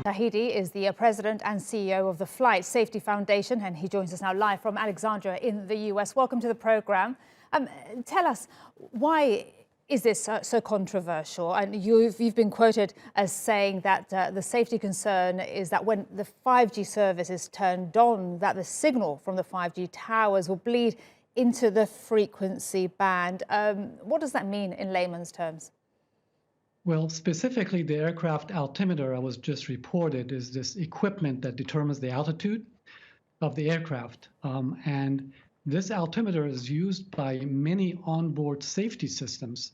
Shahidi is the president and CEO of the Flight Safety Foundation, and he joins us now live from Alexandria in the US. Welcome to the program. Tell us, why is this so controversial? And you've been quoted as saying that the safety concern is that when the 5G service is turned on, that the signal from the 5G towers will bleed into the frequency band. What does that mean in layman's terms? Well, specifically, the aircraft altimeter I was just reported is this equipment that determines the altitude of the aircraft. And this altimeter is used by many onboard safety systems.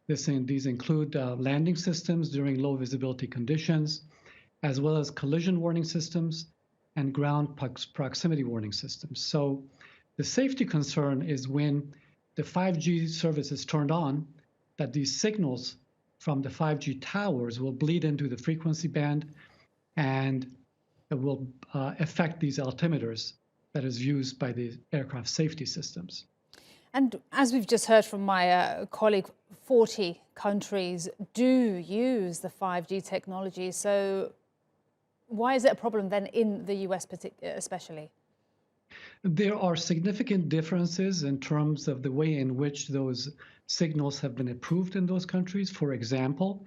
These include landing systems during low visibility conditions, as well as collision warning systems and ground proximity warning systems. So the safety concern is when the 5G service is turned on, that these signals from the 5G towers will bleed into the frequency band, and it will affect these altimeters that is used by the aircraft safety systems. And as we've just heard from my colleague, 40 countries do use the 5G technology. So why is it a problem then in the US especially? There are significant differences in terms of the way in which those signals have been approved in those countries. For example,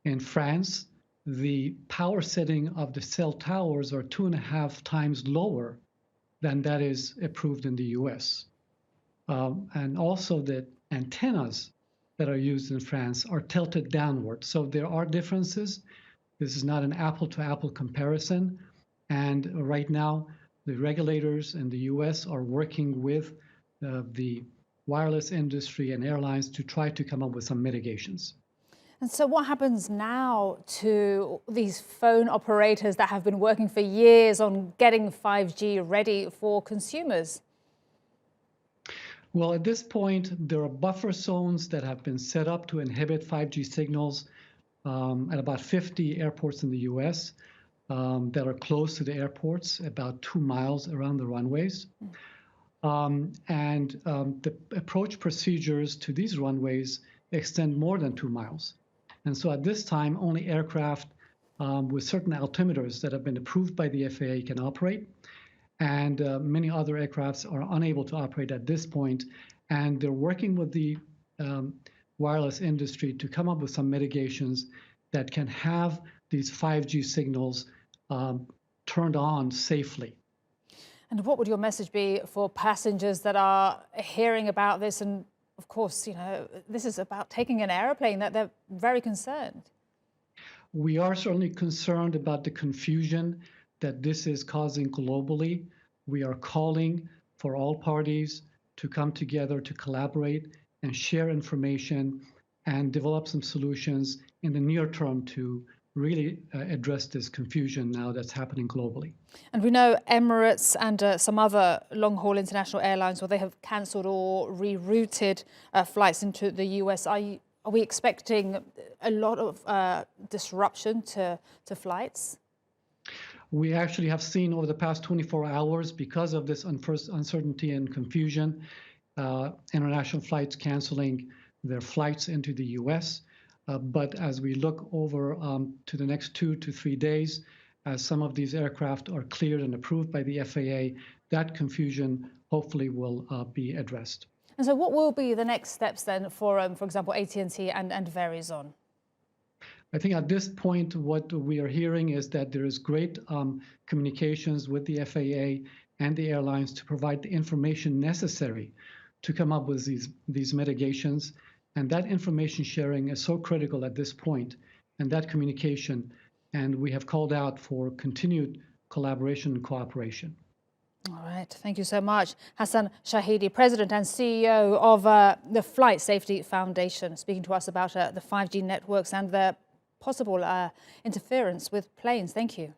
in France, the power setting of the cell towers are 2.5 times lower than that is approved in the US. And also the antennas that are used in France are tilted downward. So there are differences. This is not an apple-to-apple comparison. And right now, the regulators in the US are working with the wireless industry and airlines to try to come up with some mitigations. And so what happens now to these phone operators that have been working for years on getting 5G ready for consumers? Well, at this point, there are buffer zones that have been set up to inhibit 5G signals at about 50 airports in the US that are close to the airports, about 2 miles around the runways. The approach procedures to these runways extend more than 2 miles. And so at this time, only aircraft with certain altimeters that have been approved by the FAA can operate. And many other aircrafts are unable to operate at this point. And they're working with the wireless industry to come up with some mitigations that can have these 5G signals turned on safely. And what would your message be for passengers that are hearing about this? And of course, you know, this is about taking an airplane, that they're very concerned. We are certainly concerned about the confusion that this is causing globally. We are calling for all parties to come together to collaborate and share information and develop some solutions in the near term to really address this confusion now that's happening globally. And we know Emirates and some other long-haul international airlines, well, they have cancelled or rerouted flights into the US. Are we expecting a lot of disruption to flights? We actually have seen over the past 24 hours, because of this uncertainty and confusion, international flights canceling their flights into the US. But as we look over to the next 2 to 3 days, as some of these aircraft are cleared and approved by the FAA, that confusion hopefully will be addressed. And so what will be the next steps then for example, AT&T and Verizon? I think at this point, what we are hearing is that there is great communications with the FAA and the airlines to provide the information necessary to come up with these mitigations. And that information sharing is so critical at this point, and that communication. And we have called out for continued collaboration and cooperation. All right. Thank you so much. Hassan Shahidi, President and CEO of the Flight Safety Foundation, speaking to us about the 5G networks and their possible interference with planes. Thank you.